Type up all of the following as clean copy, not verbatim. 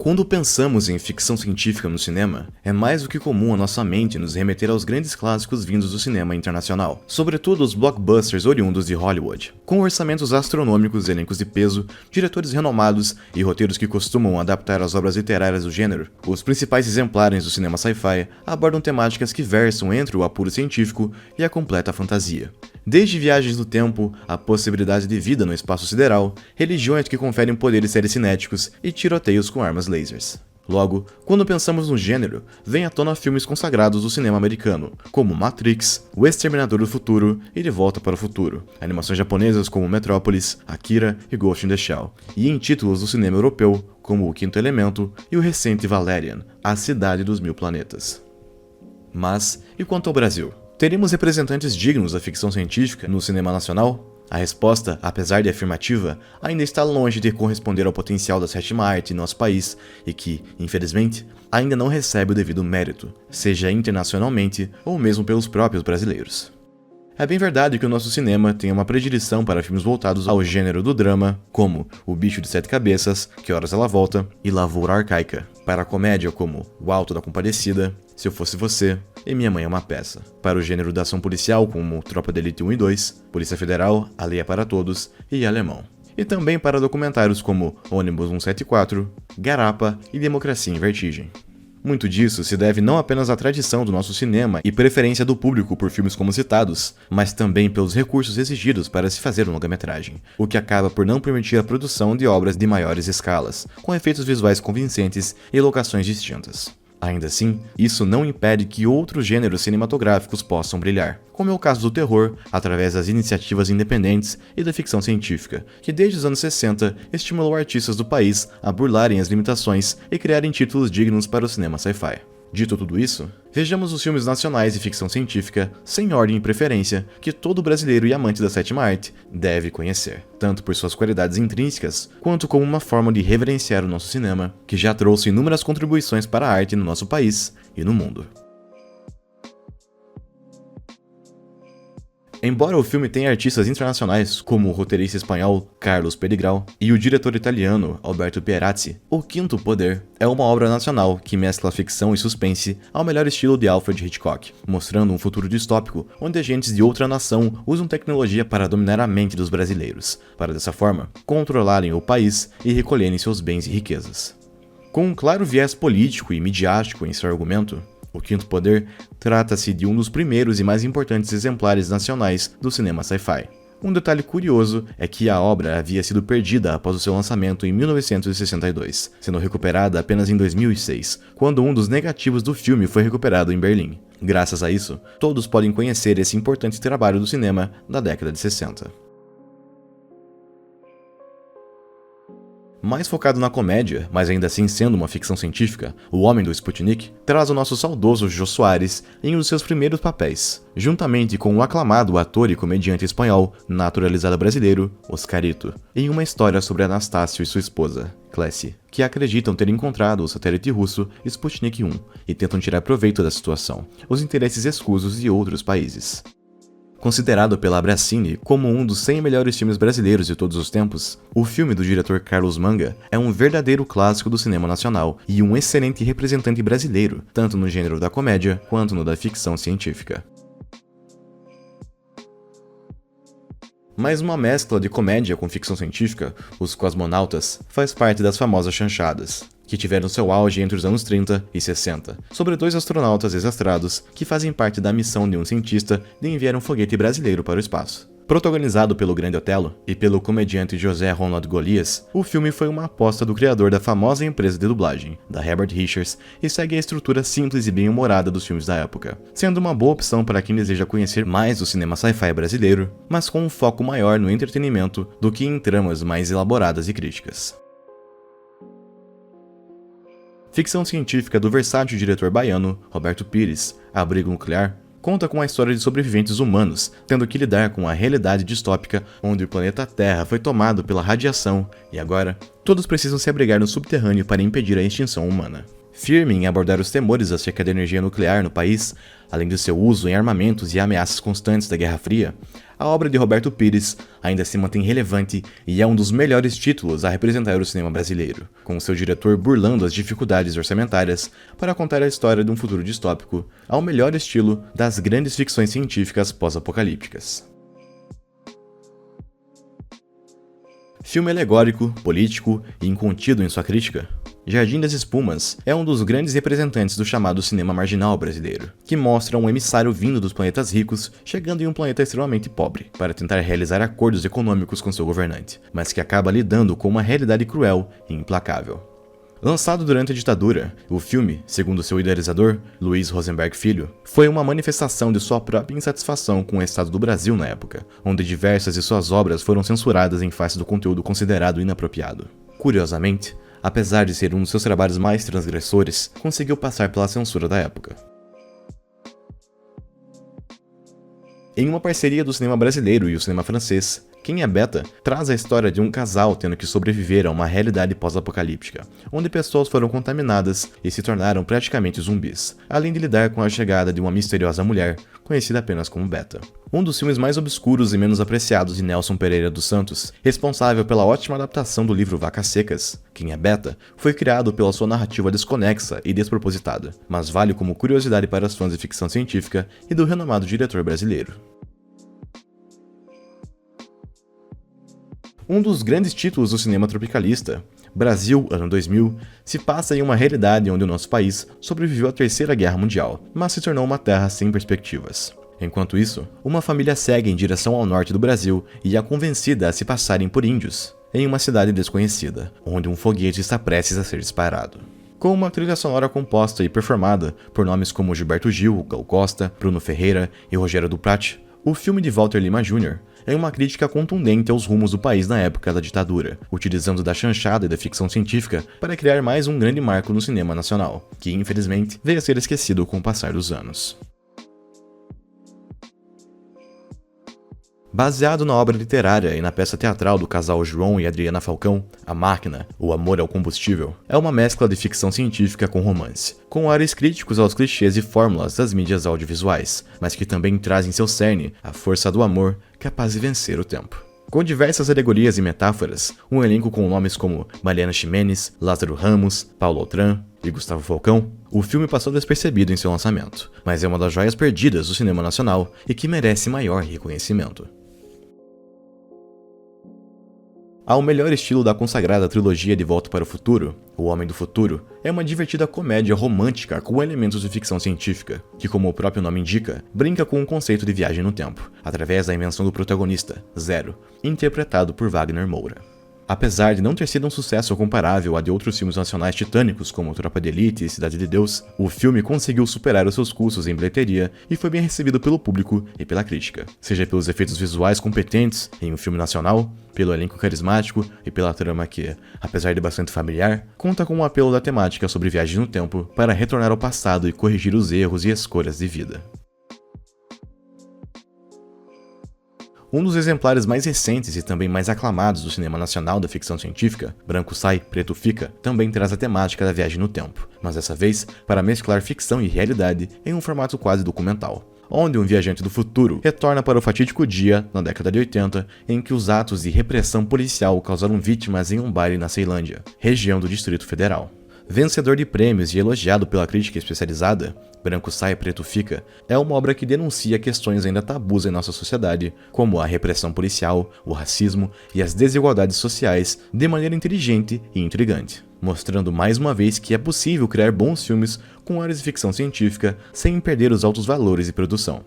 Quando pensamos em ficção científica no cinema, é mais do que comum a nossa mente nos remeter aos grandes clássicos vindos do cinema internacional, sobretudo os blockbusters oriundos de Hollywood. Com orçamentos astronômicos, elencos de peso, diretores renomados e roteiros que costumam adaptar as obras literárias do gênero, os principais exemplares do cinema sci-fi abordam temáticas que versam entre o apuro científico e a completa fantasia. Desde viagens no tempo, a possibilidade de vida no espaço sideral, religiões que conferem poderes telecinéticos e tiroteios com armas lasers. Logo, quando pensamos no gênero, vem à tona filmes consagrados do cinema americano, como Matrix, O Exterminador do Futuro e De Volta para o Futuro, animações japonesas como Metrópolis, Akira e Ghost in the Shell, e em títulos do cinema europeu, como O Quinto Elemento e o recente Valerian, A Cidade dos Mil Planetas. Mas, e quanto ao Brasil? Teremos representantes dignos da ficção científica no cinema nacional? A resposta, apesar de afirmativa, ainda está longe de corresponder ao potencial da sétima arte em nosso país e que, infelizmente, ainda não recebe o devido mérito, seja internacionalmente ou mesmo pelos próprios brasileiros. É bem verdade que o nosso cinema tem uma predileção para filmes voltados ao gênero do drama, como O Bicho de Sete Cabeças, Que Horas Ela Volta e Lavoura Arcaica, para a comédia como O Alto da Compadecida, Se Eu Fosse Você e Minha Mãe é uma Peça, para o gênero da ação policial como Tropa de Elite 1 e 2, Polícia Federal, A Lei é para Todos e Alemão. E também para documentários como Ônibus 174, Garapa e Democracia em Vertigem. Muito disso se deve não apenas à tradição do nosso cinema e preferência do público por filmes como citados, mas também pelos recursos exigidos para se fazer uma longa-metragem, o que acaba por não permitir a produção de obras de maiores escalas, com efeitos visuais convincentes e locações distintas. Ainda assim, isso não impede que outros gêneros cinematográficos possam brilhar, como é o caso do terror, através das iniciativas independentes e da ficção científica, que desde os anos 60 estimulou artistas do país a burlarem as limitações e criarem títulos dignos para o cinema sci-fi. Dito tudo isso, vejamos os filmes nacionais de ficção científica, sem ordem e preferência, que todo brasileiro e amante da sétima arte deve conhecer, tanto por suas qualidades intrínsecas, quanto como uma forma de reverenciar o nosso cinema, que já trouxe inúmeras contribuições para a arte no nosso país e no mundo. Embora o filme tenha artistas internacionais, como o roteirista espanhol Carlos Peligral e o diretor italiano Alberto Pierazzi, O Quinto Poder é uma obra nacional que mescla ficção e suspense ao melhor estilo de Alfred Hitchcock, mostrando um futuro distópico onde agentes de outra nação usam tecnologia para dominar a mente dos brasileiros, para dessa forma controlarem o país e recolherem seus bens e riquezas. Com um claro viés político e midiático em seu argumento, O Quinto Poder trata-se de um dos primeiros e mais importantes exemplares nacionais do cinema sci-fi. Um detalhe curioso é que a obra havia sido perdida após o seu lançamento em 1962, sendo recuperada apenas em 2006, quando um dos negativos do filme foi recuperado em Berlim. Graças a isso, todos podem conhecer esse importante trabalho do cinema da década de 60. Mais focado na comédia, mas ainda assim sendo uma ficção científica, O Homem do Sputnik traz o nosso saudoso Jô Soares em um dos seus primeiros papéis, juntamente com o aclamado ator e comediante espanhol naturalizado brasileiro, Oscarito, em uma história sobre Anastácio e sua esposa, Clécy, que acreditam ter encontrado o satélite russo Sputnik 1 e tentam tirar proveito da situação, os interesses escusos de outros países. Considerado pela Abracine como um dos 100 melhores filmes brasileiros de todos os tempos, o filme do diretor Carlos Manga é um verdadeiro clássico do cinema nacional e um excelente representante brasileiro, tanto no gênero da comédia quanto no da ficção científica. Mais uma mescla de comédia com ficção científica, Os Cosmonautas faz parte das famosas chanchadas, que tiveram seu auge entre os anos 30 e 60, sobre dois astronautas desastrados que fazem parte da missão de um cientista de enviar um foguete brasileiro para o espaço. Protagonizado pelo Grande Otelo e pelo comediante José Ronald Golias, o filme foi uma aposta do criador da famosa empresa de dublagem, da Herbert Richards, e segue a estrutura simples e bem-humorada dos filmes da época, sendo uma boa opção para quem deseja conhecer mais do cinema sci-fi brasileiro, mas com um foco maior no entretenimento do que em tramas mais elaboradas e críticas. Ficção científica do versátil diretor baiano Roberto Pires, Abrigo Nuclear, conta com a história de sobreviventes humanos tendo que lidar com a realidade distópica onde o planeta Terra foi tomado pela radiação e agora todos precisam se abrigar no subterrâneo para impedir a extinção humana. Firme em abordar os temores acerca da energia nuclear no país, além de seu uso em armamentos e ameaças constantes da Guerra Fria, a obra de Roberto Pires ainda se mantém relevante e é um dos melhores títulos a representar o cinema brasileiro, com seu diretor burlando as dificuldades orçamentárias para contar a história de um futuro distópico, ao melhor estilo das grandes ficções científicas pós-apocalípticas. Filme alegórico, político e incontido em sua crítica, Jardim das Espumas é um dos grandes representantes do chamado cinema marginal brasileiro, que mostra um emissário vindo dos planetas ricos chegando em um planeta extremamente pobre, para tentar realizar acordos econômicos com seu governante, mas que acaba lidando com uma realidade cruel e implacável. Lançado durante a ditadura, o filme, segundo seu idealizador, Luiz Rosenberg Filho, foi uma manifestação de sua própria insatisfação com o estado do Brasil na época, onde diversas de suas obras foram censuradas em face do conteúdo considerado inapropriado. Curiosamente, apesar de ser um dos seus trabalhos mais transgressores, conseguiu passar pela censura da época. Em uma parceria do cinema brasileiro e o cinema francês, Quem é Beta traz a história de um casal tendo que sobreviver a uma realidade pós-apocalíptica, onde pessoas foram contaminadas e se tornaram praticamente zumbis, além de lidar com a chegada de uma misteriosa mulher, conhecida apenas como Beta. Um dos filmes mais obscuros e menos apreciados de Nelson Pereira dos Santos, responsável pela ótima adaptação do livro Vacas Secas, Quem é Beta foi criado pela sua narrativa desconexa e despropositada, mas vale como curiosidade para os fãs de ficção científica e do renomado diretor brasileiro. Um dos grandes títulos do cinema tropicalista, Brasil, ano 2000, se passa em uma realidade onde o nosso país sobreviveu à Terceira Guerra Mundial, mas se tornou uma terra sem perspectivas. Enquanto isso, uma família segue em direção ao norte do Brasil e é convencida a se passarem por índios, em uma cidade desconhecida, onde um foguete está prestes a ser disparado. Com uma trilha sonora composta e performada por nomes como Gilberto Gil, Gal Costa, Bruno Ferreira e Rogério Duprat, o filme de Walter Lima Jr. é uma crítica contundente aos rumos do país na época da ditadura, utilizando da chanchada e da ficção científica para criar mais um grande marco no cinema nacional, que infelizmente veio a ser esquecido com o passar dos anos. Baseado na obra literária e na peça teatral do casal João e Adriana Falcão, A Máquina, O Amor é o Combustível, é uma mescla de ficção científica com romance, com ares críticos aos clichês e fórmulas das mídias audiovisuais, mas que também traz em seu cerne a força do amor capaz de vencer o tempo. Com diversas alegorias e metáforas, um elenco com nomes como Mariana Ximenes, Lázaro Ramos, Paulo Outram e Gustavo Falcão, o filme passou despercebido em seu lançamento, mas é uma das joias perdidas do cinema nacional e que merece maior reconhecimento. Ao melhor estilo da consagrada trilogia De Volta para o Futuro, O Homem do Futuro é uma divertida comédia romântica com elementos de ficção científica, que, como o próprio nome indica, brinca com o conceito de viagem no tempo, através da invenção do protagonista, Zero, interpretado por Wagner Moura. Apesar de não ter sido um sucesso comparável a de outros filmes nacionais titânicos como Tropa de Elite e Cidade de Deus, o filme conseguiu superar os seus custos em bilheteria e foi bem recebido pelo público e pela crítica, seja pelos efeitos visuais competentes em um filme nacional, pelo elenco carismático e pela trama que, apesar de bastante familiar, conta com um apelo da temática sobre viagem no tempo para retornar ao passado e corrigir os erros e escolhas de vida. Um dos exemplares mais recentes e também mais aclamados do cinema nacional da ficção científica, Branco Sai, Preto Fica, também traz a temática da viagem no tempo, mas dessa vez para mesclar ficção e realidade em um formato quase documental, onde um viajante do futuro retorna para o fatídico dia, na década de 80, em que os atos de repressão policial causaram vítimas em um baile na Ceilândia, região do Distrito Federal. Vencedor de prêmios e elogiado pela crítica especializada, Branco Sai, Preto Fica é uma obra que denuncia questões ainda tabus em nossa sociedade, como a repressão policial, o racismo e as desigualdades sociais, de maneira inteligente e intrigante, mostrando mais uma vez que é possível criar bons filmes com áreas de ficção científica sem perder os altos valores de produção.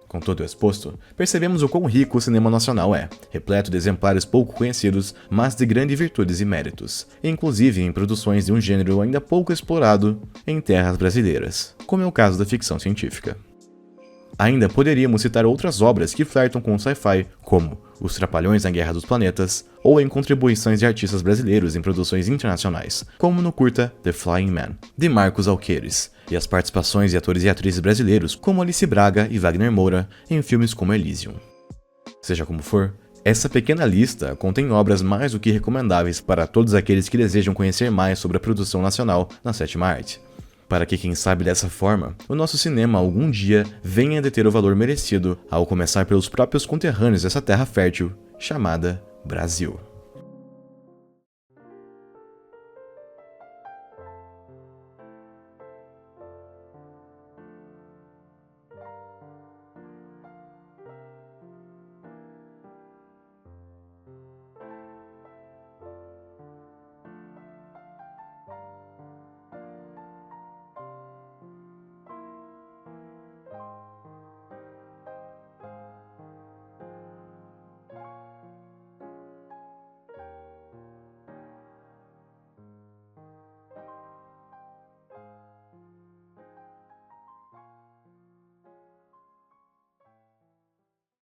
Com todo o exposto, percebemos o quão rico o cinema nacional é, repleto de exemplares pouco conhecidos, mas de grandes virtudes e méritos, inclusive em produções de um gênero ainda pouco explorado em terras brasileiras, como é o caso da ficção científica. Ainda poderíamos citar outras obras que flertam com o sci-fi, como Os Trapalhões na Guerra dos Planetas, ou em contribuições de artistas brasileiros em produções internacionais, como no curta The Flying Man, de Marcos Alqueires, e as participações de atores e atrizes brasileiros como Alice Braga e Wagner Moura em filmes como Elysium. Seja como for, Essa pequena lista contém obras mais do que recomendáveis para todos aqueles que desejam conhecer mais sobre a produção nacional na sétima arte. Para que, quem sabe dessa forma, o nosso cinema algum dia venha a deter o valor merecido, ao começar pelos próprios conterrâneos dessa terra fértil, chamada Brasil.